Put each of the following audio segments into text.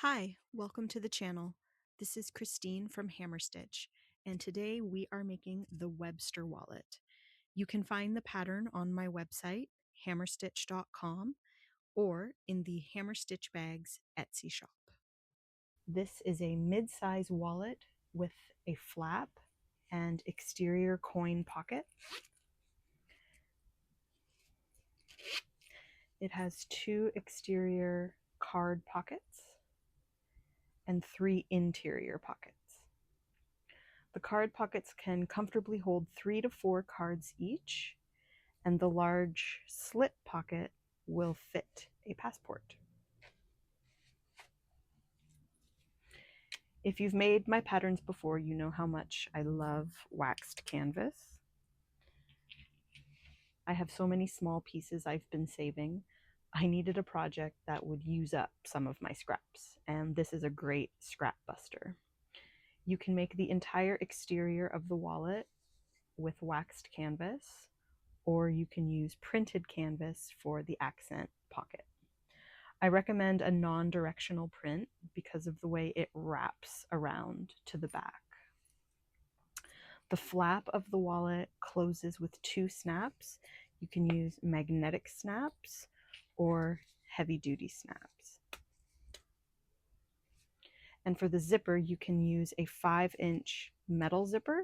Hi, welcome to the channel. This is Christine from Hammerstitch, and today we are making the Webster wallet. You can find the pattern on my website, hammerstitch.com, or in the Hammerstitch Bags Etsy shop. This is a mid-size wallet with a flap and exterior coin pocket. It has 2 exterior card pockets and 3 interior pockets. The card pockets can comfortably hold 3 to 4 cards each, and the large slit pocket will fit a passport. If you've made my patterns before, you know how much I love waxed canvas. I have so many small pieces I've been saving. I needed a project that would use up some of my scraps, and this is a great scrap buster. You can make the entire exterior of the wallet with waxed canvas, or you can use printed canvas for the accent pocket. I recommend a non-directional print because of the way it wraps around to the back. The flap of the wallet closes with 2 snaps. You can use magnetic snaps or heavy-duty snaps. And for the zipper, you can use a 5-inch metal zipper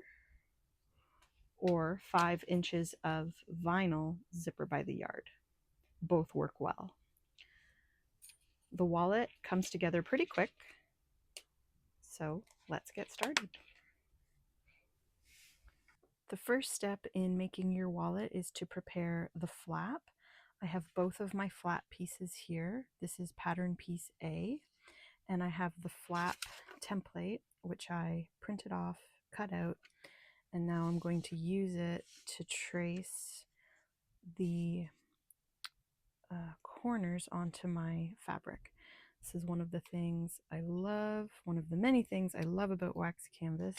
or 5 inches of vinyl zipper by the yard. Both work well. The wallet comes together pretty quick, so let's get started. The first step in making your wallet is to prepare the flap. I have both of my flap pieces here. This is pattern piece A, and I have the flap template, which I printed off, cut out, and now I'm going to use it to trace the corners onto my fabric. This is one of the things I love, one of the many things I love about wax canvas,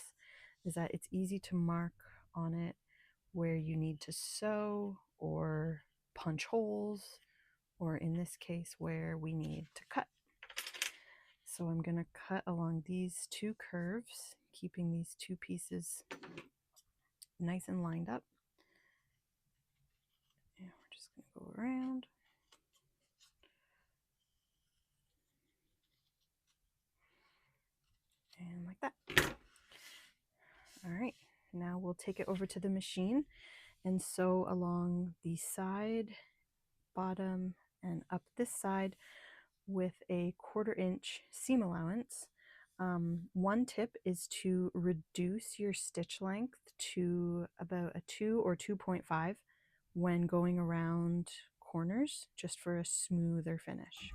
is that it's easy to mark on it where you need to sew or punch holes, or in this case where we need to cut. So I'm going to cut along these 2 curves, keeping these 2 pieces nice and lined up. And we're just going to go around. And like that. All right, now we'll take it over to the machine and sew along the side, bottom, and up this side with a 1/4 inch seam allowance. One tip is to reduce your stitch length to about a 2 or 2.5 when going around corners, just for a smoother finish.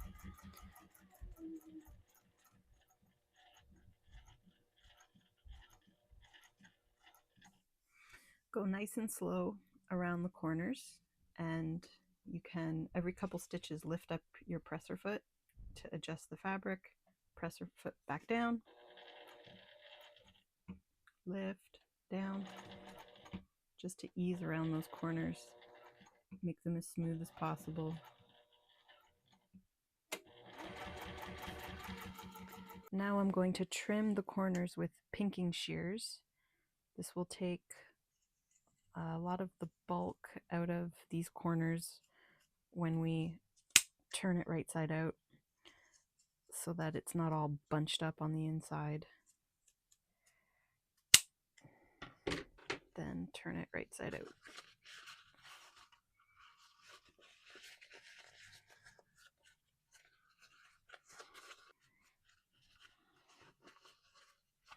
Go nice and slow around the corners, and you can, every couple stitches, lift up your presser foot to adjust the fabric, presser foot back down, lift, down, just to ease around those corners, make them as smooth as possible. Now I'm going to trim the corners with pinking shears. This will take a lot of the bulk out of these corners when we turn it right side out, so that it's not all bunched up on the inside. Then turn it right side out.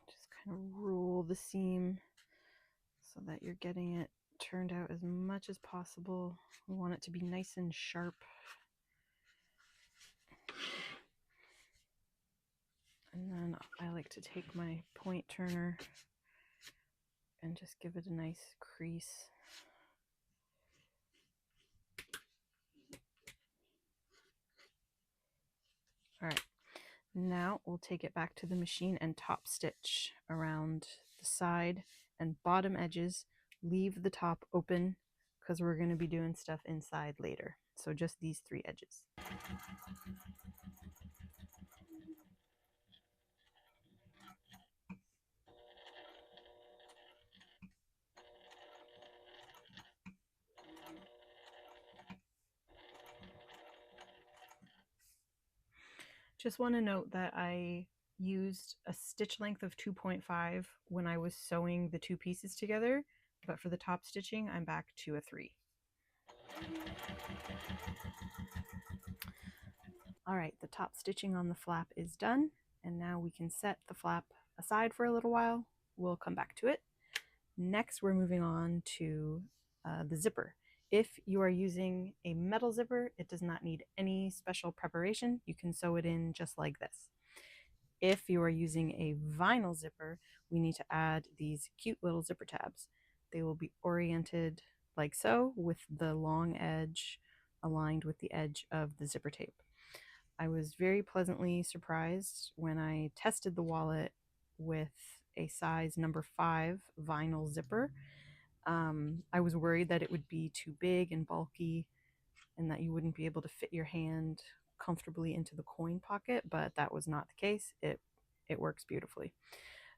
Just kind of roll the seam so that you're getting it turned out as much as possible. We want it to be nice and sharp. And then I like to take my point turner and just give it a nice crease. All right, now we'll take it back to the machine and top stitch around the side and bottom edges. Leave the top open because we're going to be doing stuff inside later. So just these 3 edges. Just want to note that I used a stitch length of 2.5 when I was sewing the two pieces together, but for the top stitching, I'm back to a 3. All right, the top stitching on the flap is done, and now we can set the flap aside for a little while. We'll come back to it. Next, we're moving on to the zipper. If you are using a metal zipper, it does not need any special preparation. You can sew it in just like this. If you are using a vinyl zipper, we need to add these cute little zipper tabs. They will be oriented like so, with the long edge aligned with the edge of the zipper tape. I was very pleasantly surprised when I tested the wallet with a size number 5 vinyl zipper. I was worried that it would be too big and bulky and that you wouldn't be able to fit your hand comfortably into the coin pocket, but that was not the case. It works beautifully.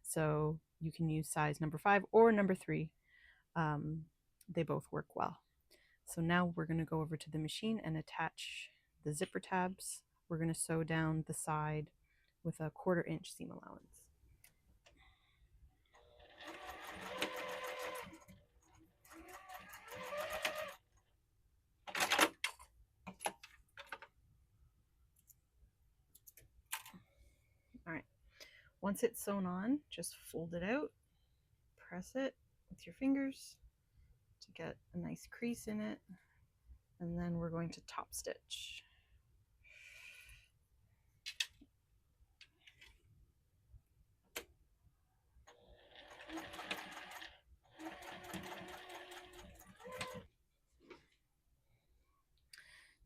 So you can use size number 5 or number 3. They both work well. So now we're going to go over to the machine and attach the zipper tabs. We're going to sew down the side with a 1/4 inch seam allowance. All right, once it's sewn on, just fold it out, press it with your fingers to get a nice crease in it, and then we're going to top stitch.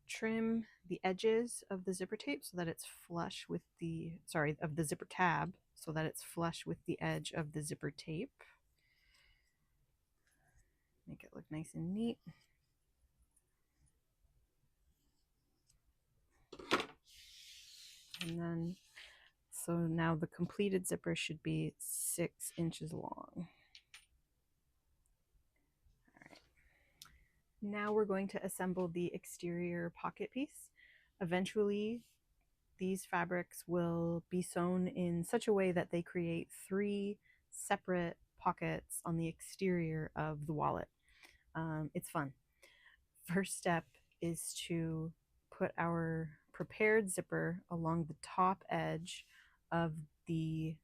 Trim the edges of the zipper tape so that it's flush with the, of the zipper tab, so that it's flush with the edge of the zipper tape. Make it look nice and neat. And then, so now the completed zipper should be 6 inches long. All right. Now we're going to assemble the exterior pocket piece. Eventually, these fabrics will be sewn in such a way that they create 3 separate pockets on the exterior of the wallet. It's fun. First step is to put our prepared zipper along the top edge of the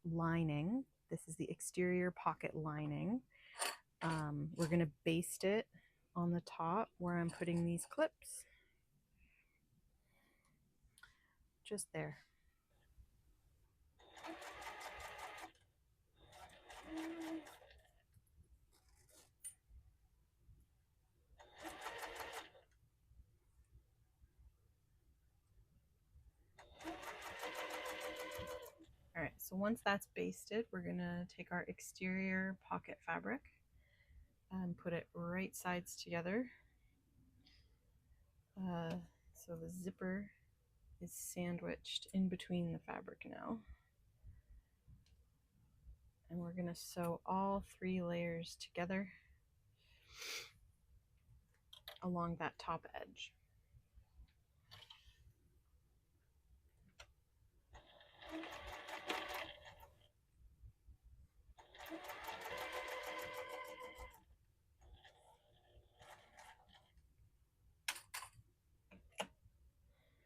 lining. This is the exterior pocket lining. We're going to baste it on the top where I'm putting these clips. Just there. All right, so once that's basted, we're gonna take our exterior pocket fabric and put it right sides together. So the zipper is sandwiched in between the fabric now. And we're gonna sew all 3 layers together along that top edge.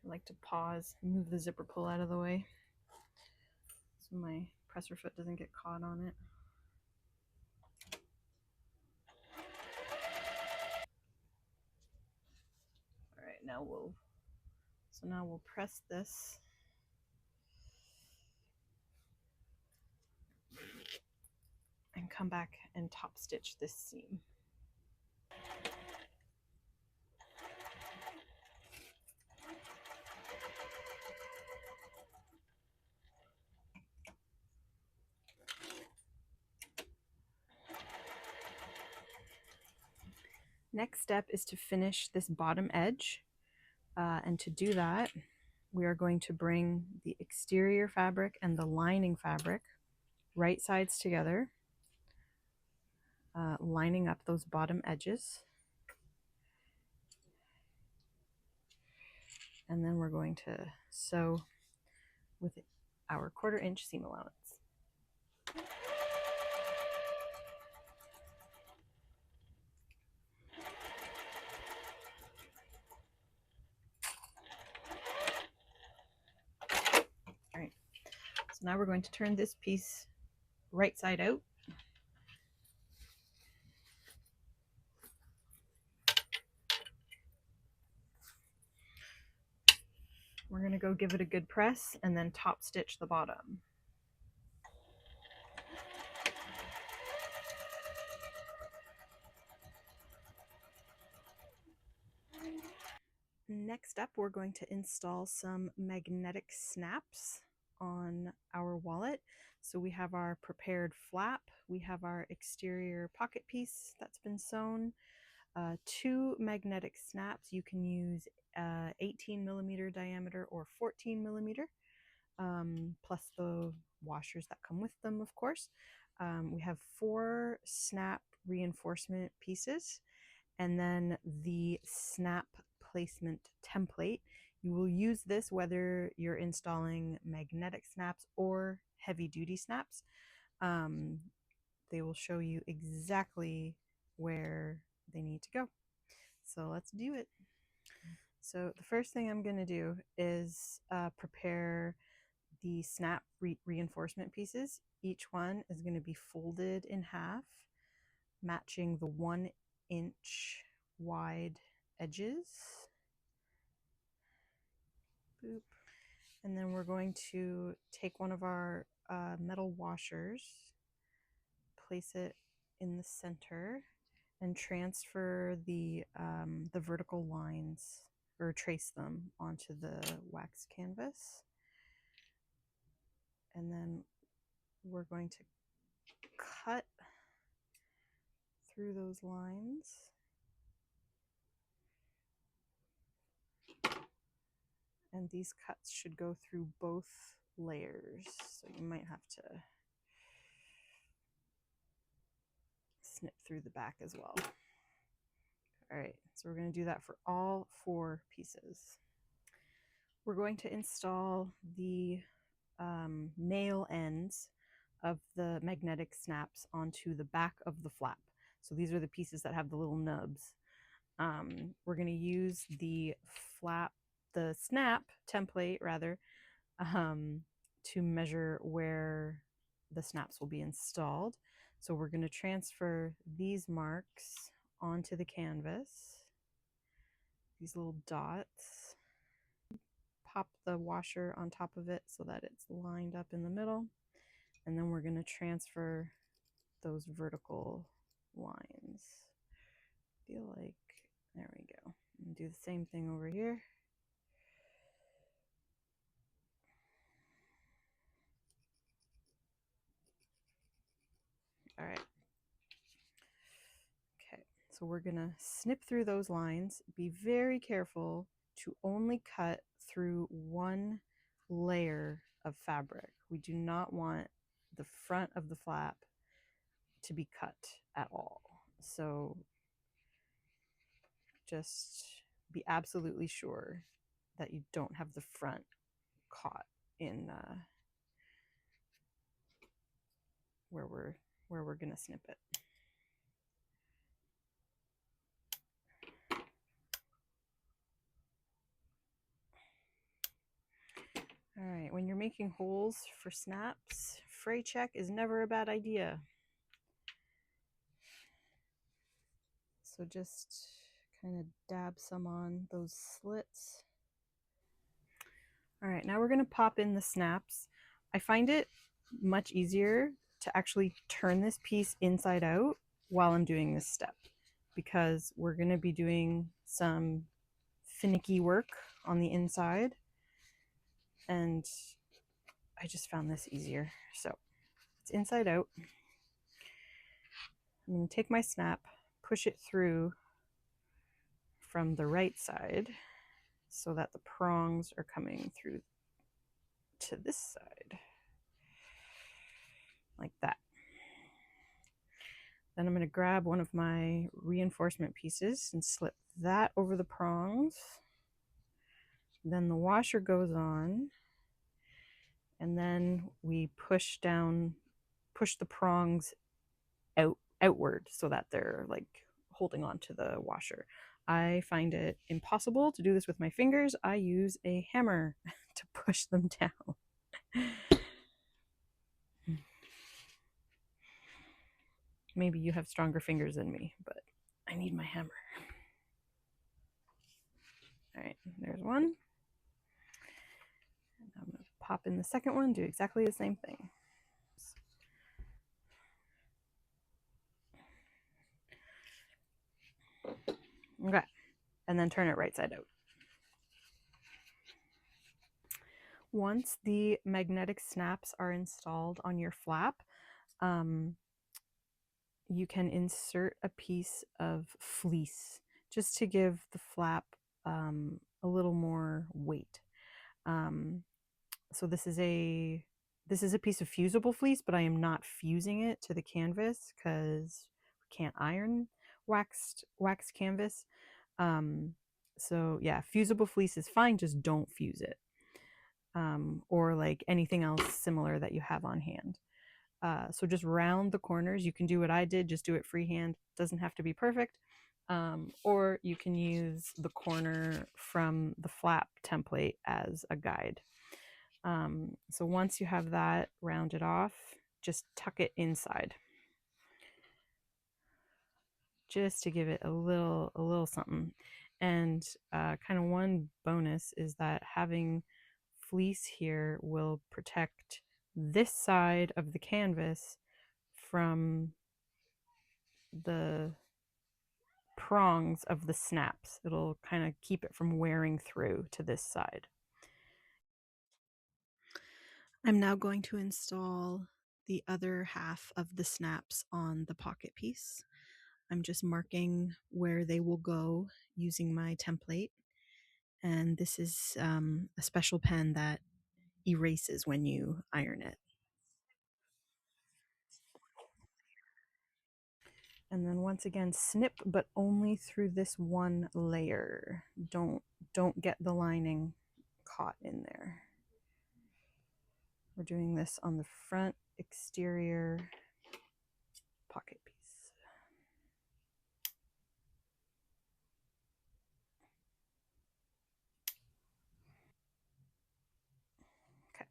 I like to pause, move the zipper pull out of the way so my presser foot doesn't get caught on it. All right, now we'll press this and come back and top stitch this seam. Next step is to finish this bottom edge, and to do that, we are going to bring the exterior fabric and the lining fabric right sides together, lining up those bottom edges. And then we're going to sew with our 1/4 inch seam allowance. All right, so now we're going to turn this piece right side out. We're going to go give it a good press and then top stitch the bottom. Next up, we're going to install some magnetic snaps on our wallet. So we have our prepared flap, we have our exterior pocket piece that's been sewn, 2 magnetic snaps. You can use 18 millimeter diameter or 14 millimeter, plus the washers that come with them, of course. We have 4 snap reinforcement pieces, and then the snap placement template. You will use this whether you're installing magnetic snaps or heavy duty snaps. They will show you exactly where they need to go. So let's do it. So the first thing I'm going to do is prepare the snap reinforcement pieces. Each one is going to be folded in half, matching the 1 inch wide edges. Boop. And then we're going to take one of our metal washers, place it in the center, and transfer the vertical lines, or trace them onto the wax canvas. And then we're going to cut through those lines. And these cuts should go through both layers, so you might have to snip through the back as well. All right, so we're going to do that for all 4 pieces. We're going to install the nail ends of the magnetic snaps onto the back of the flap. So these are the pieces that have the little nubs. We're going to use the snap template rather, to measure where the snaps will be installed. So we're going to transfer these marks onto the canvas, these little dots. Pop the washer on top of it so that it's lined up in the middle, and then we're going to transfer those vertical lines. I feel like, there we go. And do the same thing over here. All right. Okay, so we're going to snip through those lines. Be very careful to only cut through 1 layer of fabric. We do not want the front of the flap to be cut at all. So just be absolutely sure that you don't have the front caught in where we're gonna snip it. All right, when you're making holes for snaps, fray check is never a bad idea. So just kind of dab some on those slits. All right, now we're gonna pop in the snaps. I find it much easier to actually turn this piece inside out while I'm doing this step, because we're gonna be doing some finicky work on the inside, and I just found this easier. So it's inside out. I'm going to take my snap, push it through from the right side so that the prongs are coming through to this side, like that. Then I'm going to grab one of my reinforcement pieces and slip that over the prongs. Then the washer goes on, And then we push the prongs outward so that they're like holding on to the washer. I find it impossible to do this with my fingers. I use a hammer to push them down. Maybe you have stronger fingers than me, but I need my hammer. All right, there's one. I'm going to pop in the second one, do exactly the same thing. Okay, and then turn it right side out. Once the magnetic snaps are installed on your flap, you can insert a piece of fleece just to give the flap a little more weight. So this is a piece of fusible fleece, but I am not fusing it to the canvas because we can't iron wax canvas. So yeah, fusible fleece is fine, just don't fuse it. Or like anything else similar that you have on hand. So just round the corners. You can do what I did, just do it freehand. Doesn't have to be perfect. Or you can use the corner from the flap template as a guide. So once you have that rounded off, just tuck it inside, just to give it a little something. And kind of one bonus is that having fleece here will protect this side of the canvas from the prongs of the snaps. It'll kind of keep it from wearing through to this side. I'm now going to install the other half of the snaps on the pocket piece. I'm just marking where they will go using my template. And this is a special pen that erases when you iron it. And then once again, snip, but only through this one layer. Don't get the lining caught in there. We're doing this on the front exterior pocket piece. Okay.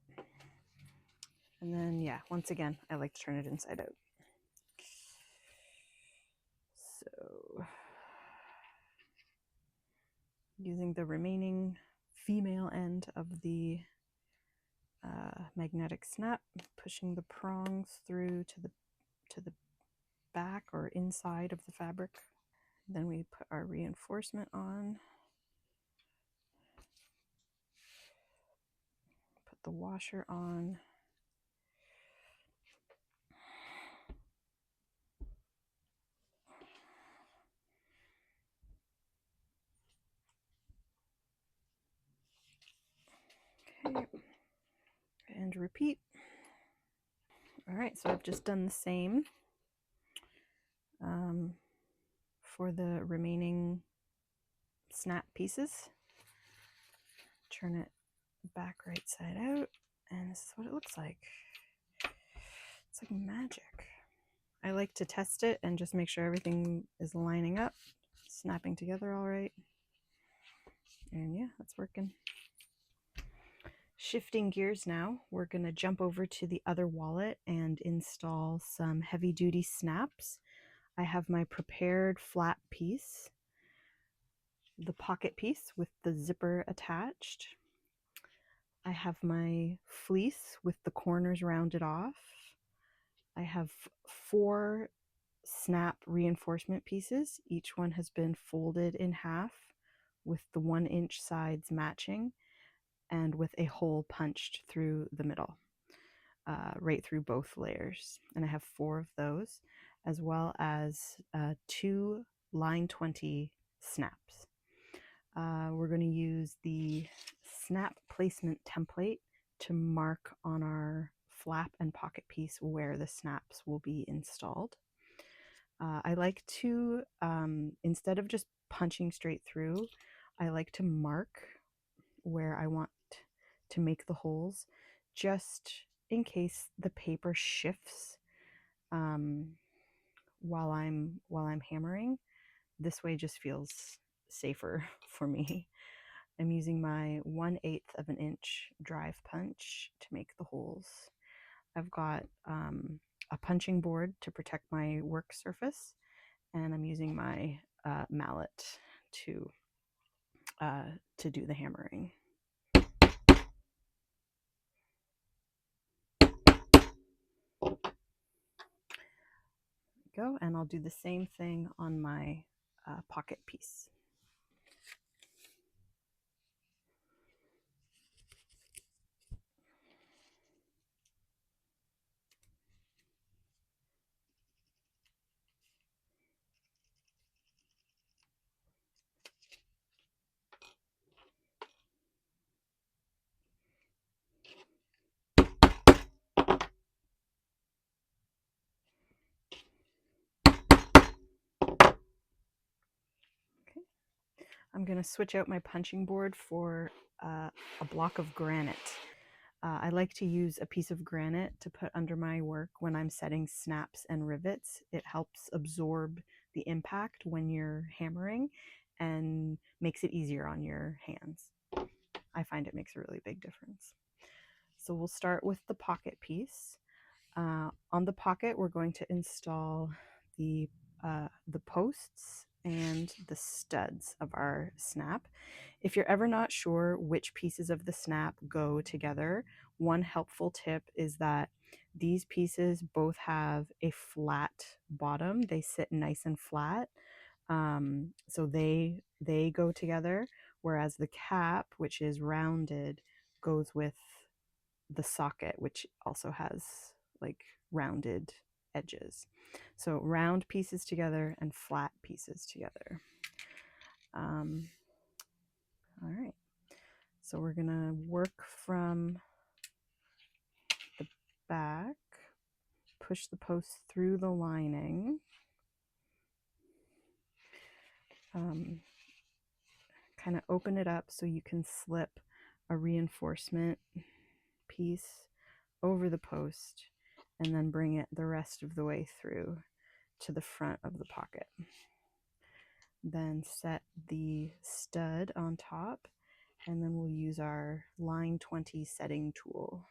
And then, yeah, once again, I like to turn it inside out. So, using the remaining female end of the magnetic snap, pushing the prongs through to the back or inside of the fabric. Then we put our reinforcement on, put the washer on. Okay, and repeat. All right, so I've just done the same for the remaining snap pieces. Turn it back right side out, and this is what it looks like. It's like magic. I like to test it and just make sure everything is lining up, snapping together all right. And yeah, that's working. Shifting gears now, we're going to jump over to the other wallet and install some heavy duty snaps. I have my prepared flat piece, the pocket piece with the zipper attached. I have my fleece with the corners rounded off. I have 4 snap reinforcement pieces. Each one has been folded in half with the 1-inch sides matching and with a hole punched through the middle, right through both layers. And I have 4 of those, as well as 2 line 20 snaps. We're going to use the snap placement template to mark on our flap and pocket piece where the snaps will be installed. I like to, instead of just punching straight through, I like to mark where I want to make the holes just in case the paper shifts while I'm hammering. This way just feels safer for me. I'm using my 1/8 of an inch drive punch to make the holes. I've got a punching board to protect my work surface, and I'm using my mallet to do the hammering. Go, and I'll do the same thing on my pocket piece. Okay. I'm going to switch out my punching board for a block of granite. I like to use a piece of granite to put under my work when I'm setting snaps and rivets. It helps absorb the impact when you're hammering and makes it easier on your hands. I find it makes a really big difference. So we'll start with the pocket piece. On the pocket, we're going to install the posts and the studs of our snap. If you're ever not sure which pieces of the snap go together, one helpful tip is that these pieces both have a flat bottom. They sit nice and flat, so they go together, whereas the cap, which is rounded, goes with the socket, which also has like rounded edges. So round pieces together and flat pieces together. All right, so we're gonna work from the back, push the post through the lining, kind of open it up so you can slip a reinforcement piece over the post, and then bring it the rest of the way through to the front of the pocket. Then set the stud on top, and then we'll use our line 20 setting tool.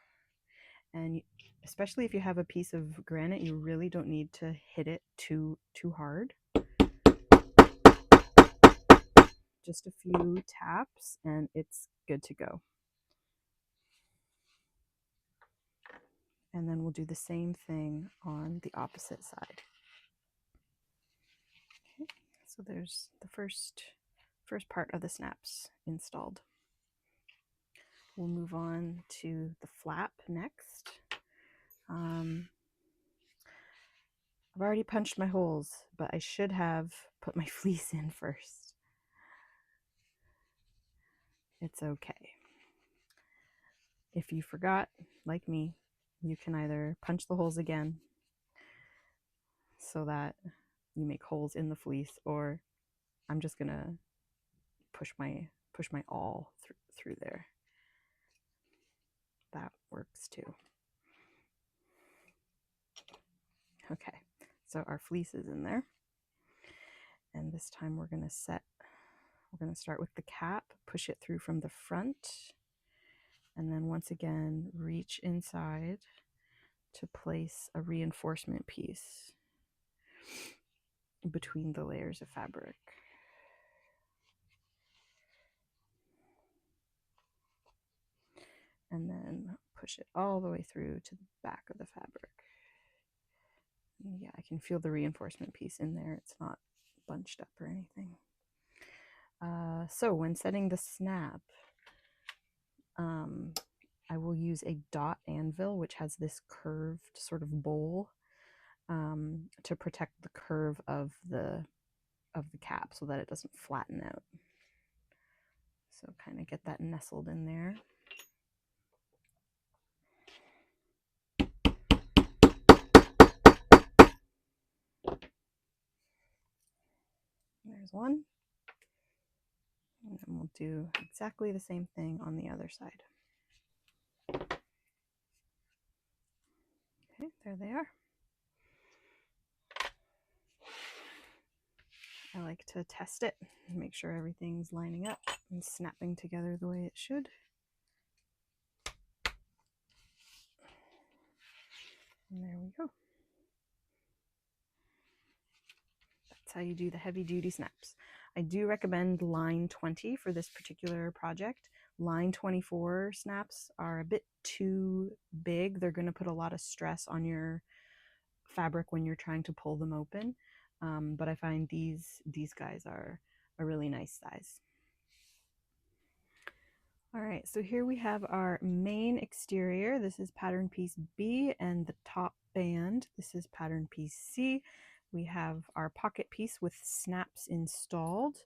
And especially if you have a piece of granite, you really don't need to hit it too hard. Just a few taps and it's good to go. And then we'll do the same thing on the opposite side. Okay, so there's the first part of the snaps installed. We'll move on to the flap next. I've already punched my holes, but I should have put my fleece in first. It's okay. If you forgot, like me, you can either punch the holes again so that you make holes in the fleece, or I'm just gonna push my awl through there. That works too. Okay, so our fleece is in there, and this time we're gonna start with the cap, push it through from the front, and then once again reach inside to place a reinforcement piece between the layers of fabric. And then push it all the way through to the back of the fabric. And yeah, I can feel the reinforcement piece in there. It's not bunched up or anything. So when setting the snap, I will use a dot anvil, which has this curved sort of bowl, to protect the curve of the cap so that it doesn't flatten out. So kind of get that nestled in there. There's one. And then we'll do exactly the same thing on the other side. There they are. I like to test it and make sure everything's lining up and snapping together the way it should. And there we go. That's how you do the heavy duty snaps. I do recommend line 20 for this particular project. Line 24 snaps are a bit too big. They're going to put a lot of stress on your fabric when you're trying to pull them open. But I find these guys are a really nice size. All right, so here we have our main exterior. This is pattern piece B, and the top band, this is pattern piece C. We have our pocket piece with snaps installed,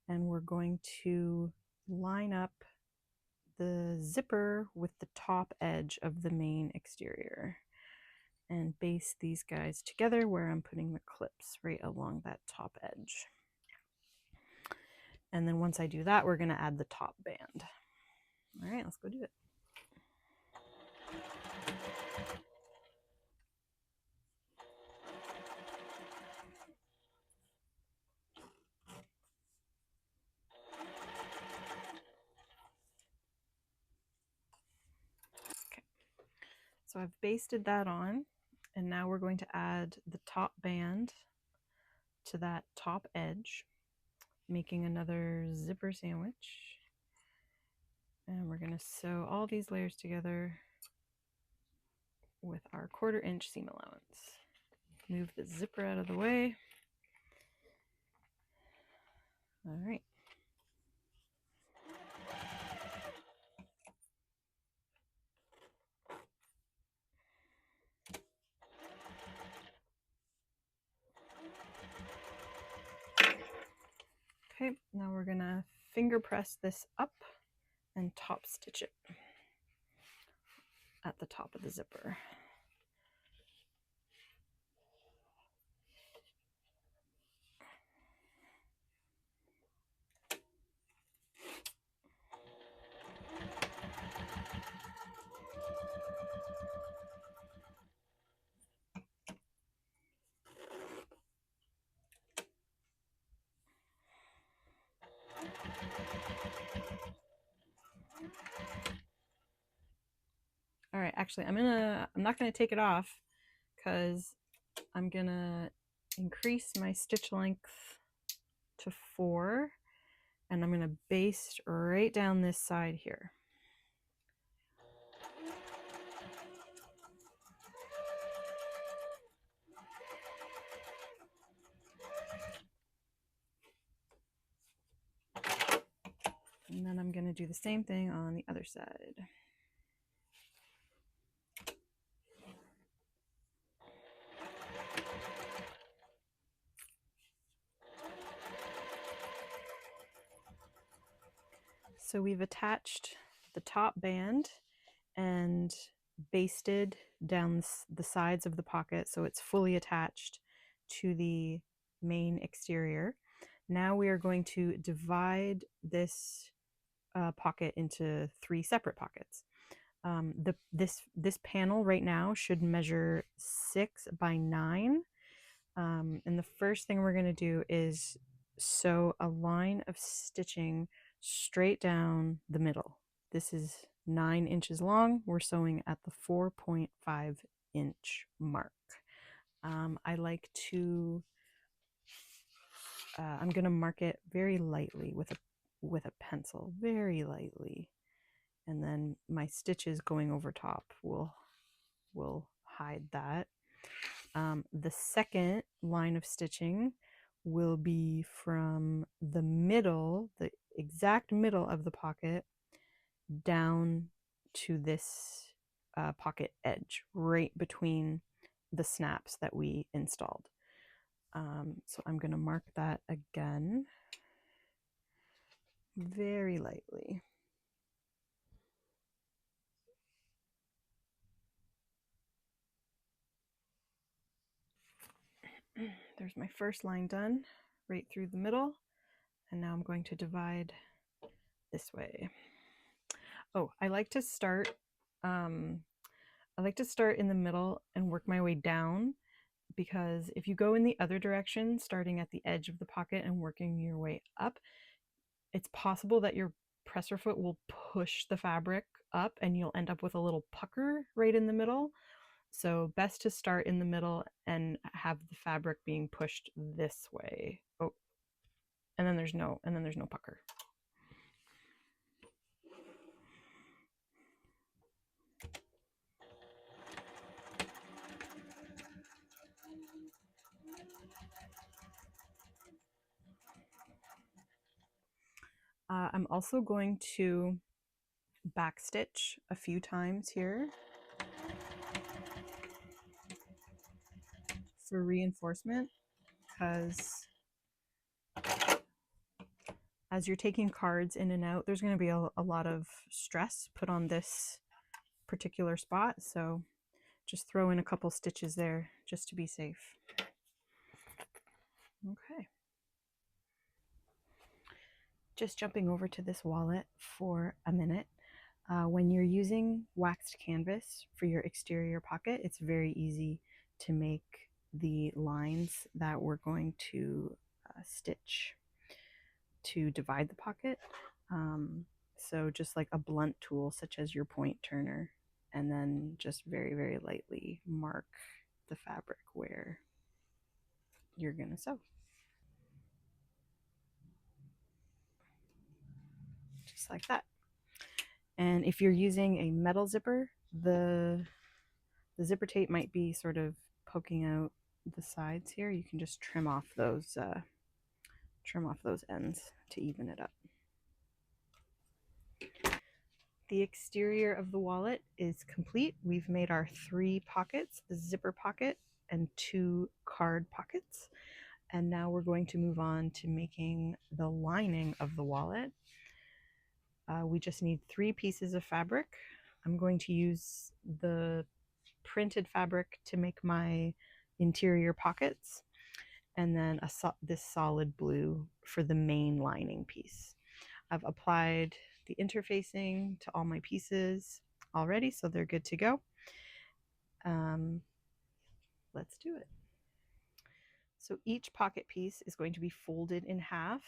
and we're going to line up the zipper with the top edge of the main exterior and baste these guys together where I'm putting the clips right along that top edge. And then once I do that, we're going to add the top band. All right, let's go do it. Okay, so I've basted that on, and now we're going to add the top band to that top edge, making another zipper sandwich. And we're going to sew all these layers together with our 1/4 inch seam allowance. Move the zipper out of the way. All right. Okay, now we're gonna finger press this up and top stitch it at the top of the zipper. All right, actually, I'm not gonna take it off because I'm gonna increase my stitch length to 4, and I'm gonna baste right down this side here. And then I'm gonna do the same thing on the other side. So we've attached the top band and basted down the sides of the pocket so it's fully attached to the main exterior. Now we are going to divide this pocket into 3 separate pockets. This panel right now should measure 6 by 9. And the first thing we're going to do is sew a line of stitching straight down the middle. This is 9 inches long. We're sewing at the 4.5 inch mark. I like to, I'm going to mark it very lightly with a pencil, very lightly. And then my stitches going over top will hide that. The second line of stitching will be from the middle, the exact middle of the pocket, down to this pocket edge, right between the snaps that we installed. So I'm going to mark that again, very lightly. There's my first line done, right through the middle. And now I'm going to divide this way. Oh, I like to start I like to start in the middle and work my way down, because if you go in the other direction, starting at the edge of the pocket and working your way up, it's possible that your presser foot will push the fabric up and you'll end up with a little pucker right in the middle. So best to start in the middle and have the fabric being pushed this way. Oh, and then there's no pucker. I'm also going to backstitch a few times here for reinforcement, because as you're taking cards in and out, there's going to be a lot of stress put on this particular spot. So just throw in a couple stitches there just to be safe. Okay. Just jumping over to this wallet for a minute. When you're using waxed canvas for your exterior pocket, it's very easy to make the lines that we're going to stitch to divide the pocket. So just like a blunt tool such as your point turner, and then just very, very lightly mark the fabric where you're going to sew. Just like that. And if you're using a metal zipper, the zipper tape might be sort of poking out the sides here. You can just trim off those ends to even it up. The exterior of the wallet is complete. We've made our 3 pockets, the zipper pocket and 2 card pockets. And now we're going to move on to making the lining of the wallet. We just need 3 pieces of fabric. I'm going to use the printed fabric to make my interior pockets, and then this solid blue for the main lining piece. I've applied the interfacing to all my pieces already, so they're good to go. Let's do it. So each pocket piece is going to be folded in half,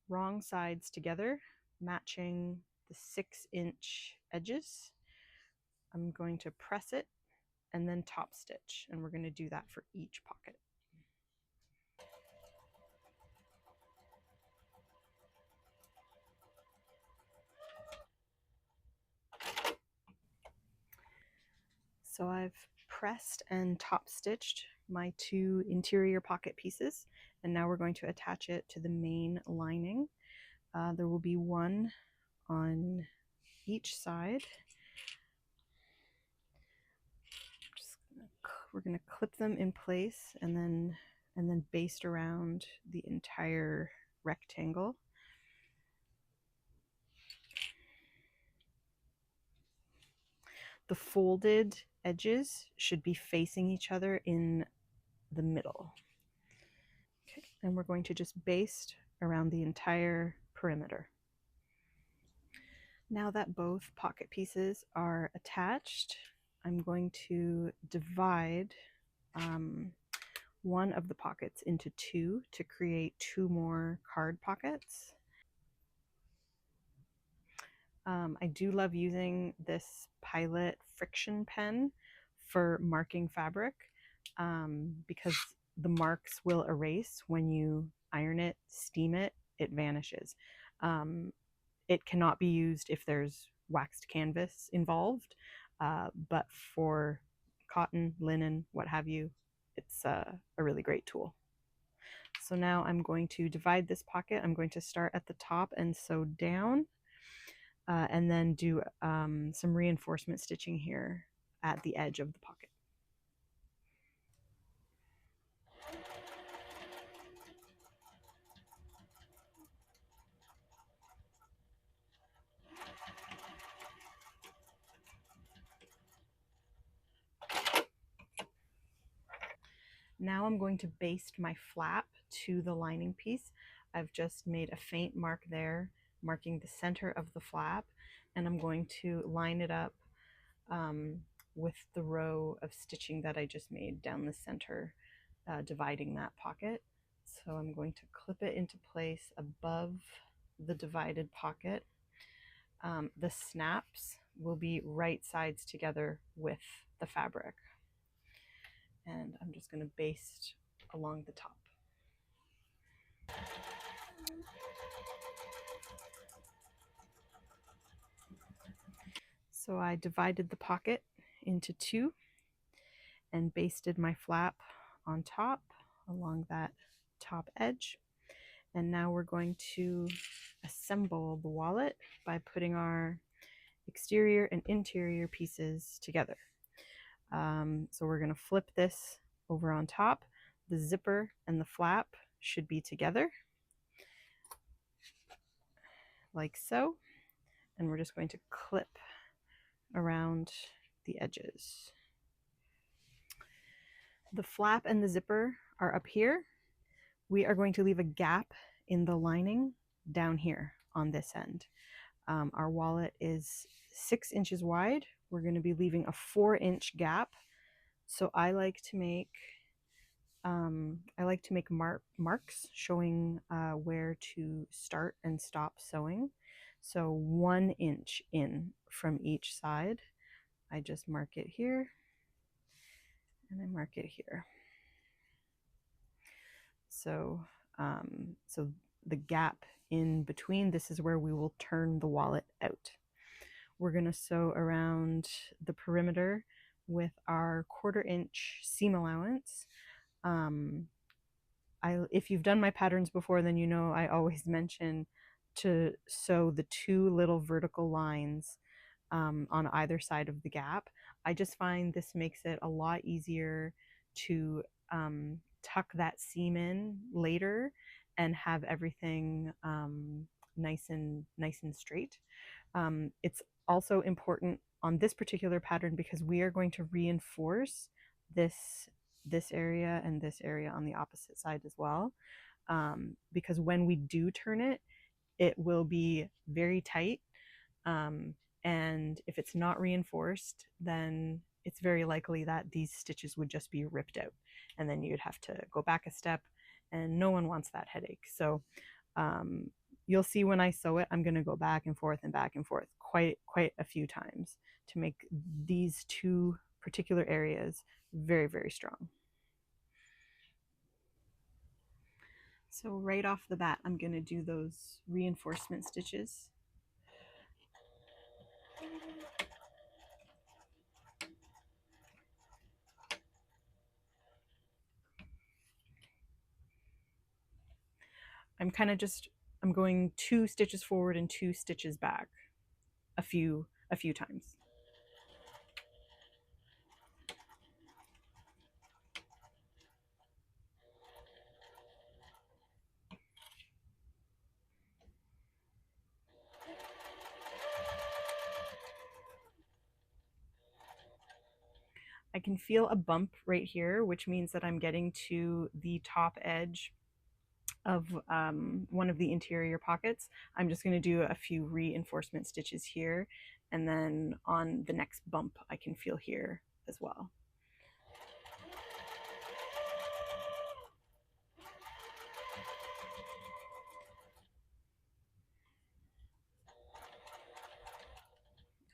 wrong sides together, matching the 6-inch edges. I'm going to press it and then top stitch, and we're going to do that for each pocket. So I've pressed and top stitched my 2 interior pocket pieces, and now we're going to attach it to the main lining. There will be one on each side. We're going to clip them in place and then baste around the entire rectangle. The folded edges should be facing each other in the middle. Okay, and we're going to just baste around the entire perimeter. Now that both pocket pieces are attached, I'm going to divide one of the pockets into 2 to create 2 more card pockets. I do love using this Pilot friction pen for marking fabric, because the marks will erase when you iron it, steam it, it vanishes. It cannot be used if there's waxed canvas involved, but for cotton, linen, what have you, it's a really great tool. So now I'm going to divide this pocket. I'm going to start at the top and sew down, and then do some reinforcement stitching here at the edge of the pocket. Now I'm going to baste my flap to the lining piece. I've just made a faint mark there, marking the center of the flap, and I'm going to line it up with the row of stitching that I just made down the center, dividing that pocket. So I'm going to clip it into place above the divided pocket. The snaps will be right sides together with the fabric. And I'm just going to baste along the top. So I divided the pocket into two and basted my flap on top along that top edge. And now we're going to assemble the wallet by putting our exterior and interior pieces together. So we're going to flip this over on top. The zipper and the flap should be together, like so. And we're just going to clip around the edges. The flap and the zipper are up here. We are going to leave a gap in the lining down here on this end. Our wallet is 6 inches wide. We're going to be leaving a 4-inch gap. So I like to make marks showing where to start and stop sewing. So 1 inch in from each side. I just mark it here and I mark it here. So the gap in between, this is where we will turn the wallet out. We're going to sew around the perimeter with our 1/4 inch seam allowance. If you've done my patterns before, then you know I always mention to sew the 2 little vertical lines on either side of the gap. I just find this makes it a lot easier to tuck that seam in later and have everything nice and straight. It's also important on this particular pattern because we are going to reinforce this area and this area on the opposite side as well, because when we do turn it, it will be very tight, and if it's not reinforced, then it's very likely that these stitches would just be ripped out, and then you'd have to go back a step, and no one wants that headache. So you'll see when I sew it, I'm going to go back and forth quite a few times to make these 2 particular areas very, very strong. So right off the bat, I'm going to do those reinforcement stitches. I'm going 2 stitches forward and 2 stitches back a few times. I can feel a bump right here, which means that I'm getting to the top edge of one of the interior pockets. I'm just going to do a few reinforcement stitches here, and then on the next bump I can feel here as well.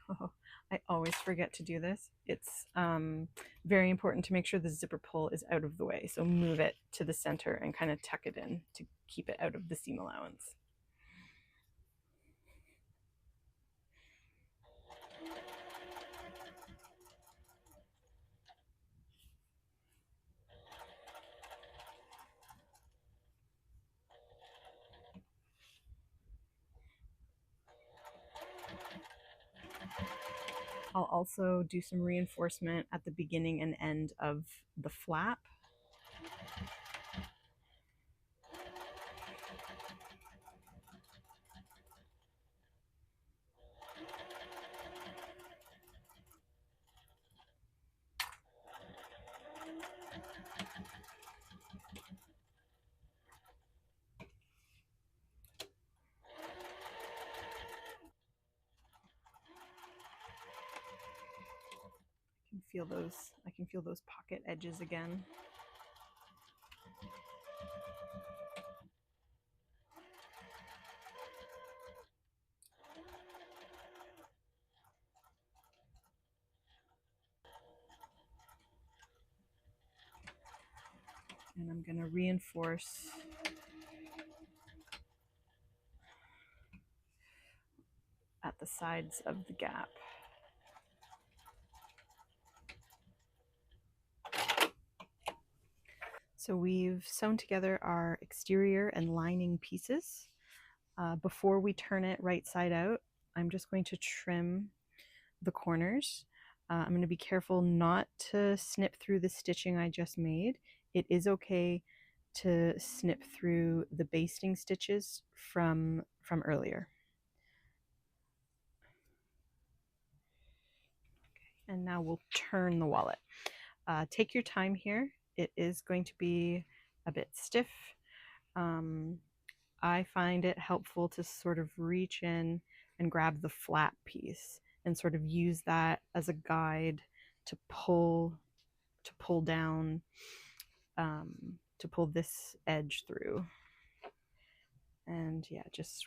Oh, I always forget to do this. It's very important to make sure the zipper pull is out of the way. So move it to the center and kind of tuck it in to keep it out of the seam allowance. I'll also do some reinforcement at the beginning and end of the flap. feel those pocket edges again. And I'm going to reinforce at the sides of the gap. So we've sewn together our exterior and lining pieces. Before we turn it right side out, I'm just going to trim the corners. I'm going to be careful not to snip through the stitching I just made. It is okay to snip through the basting stitches from earlier. Okay, and now we'll turn the wallet. Take your time here. It is going to be a bit stiff. I find it helpful to sort of reach in and grab the flat piece and sort of use that as a guide to pull down, to pull this edge through. And yeah, just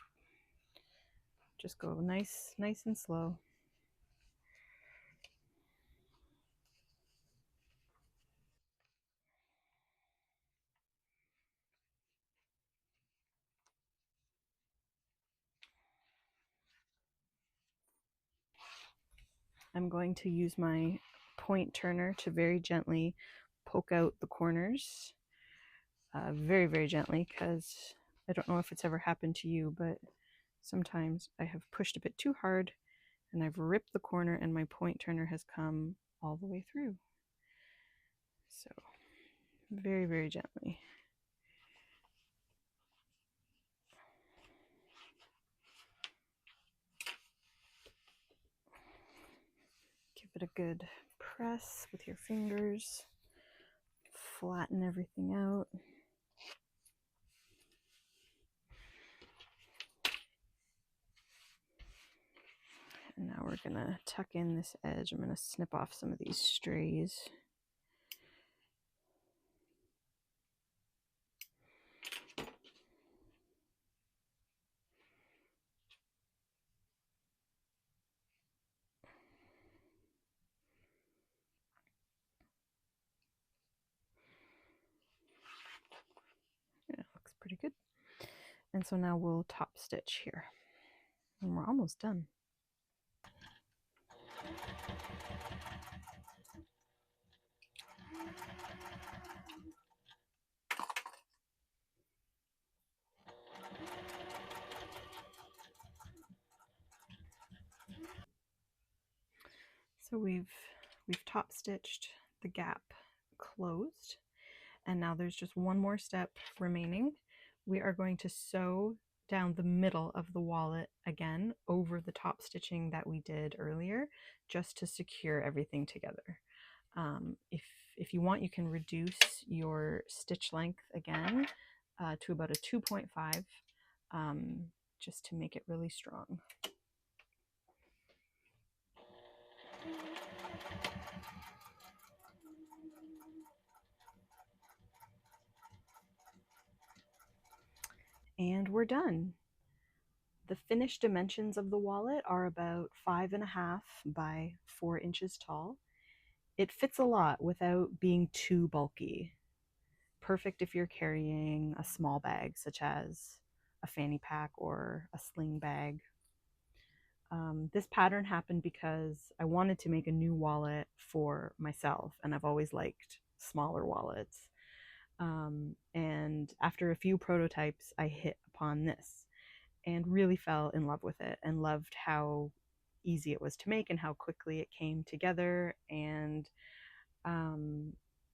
go nice and slow. I'm going to use my point turner to very gently poke out the corners, very, very gently, because I don't know if it's ever happened to you, but sometimes I have pushed a bit too hard and I've ripped the corner and my point turner has come all the way through. So very, very gently. Give it a good press with your fingers. Flatten everything out. And now we're gonna tuck in this edge. I'm gonna snip off some of these strays. Yeah, it looks pretty good. And so now we'll top stitch here. And we're almost done. So we've top stitched the gap closed, and now there's just one more step remaining. We are going to sew down the middle of the wallet again over the top stitching that we did earlier, just to secure everything together. If you want, you can reduce your stitch length again to about a 2.5, just to make it really strong. And we're done. The finished dimensions of the wallet are about 5.5 by 4 inches tall. It fits a lot without being too bulky. Perfect if you're carrying a small bag, such as a fanny pack or a sling bag. This pattern happened because I wanted to make a new wallet for myself, and I've always liked smaller wallets. And after a few prototypes, I hit upon this and really fell in love with it and loved how easy it was to make and how quickly it came together, and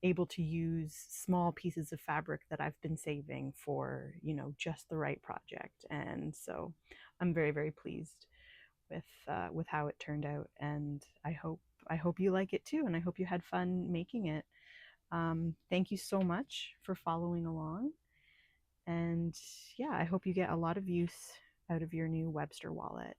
able to use small pieces of fabric that I've been saving for, just the right project. And so I'm very, very pleased with how it turned out, and I hope you like it too, and I hope you had fun making it. Thank you so much for following along, and yeah, I hope you get a lot of use out of your new Webster wallet.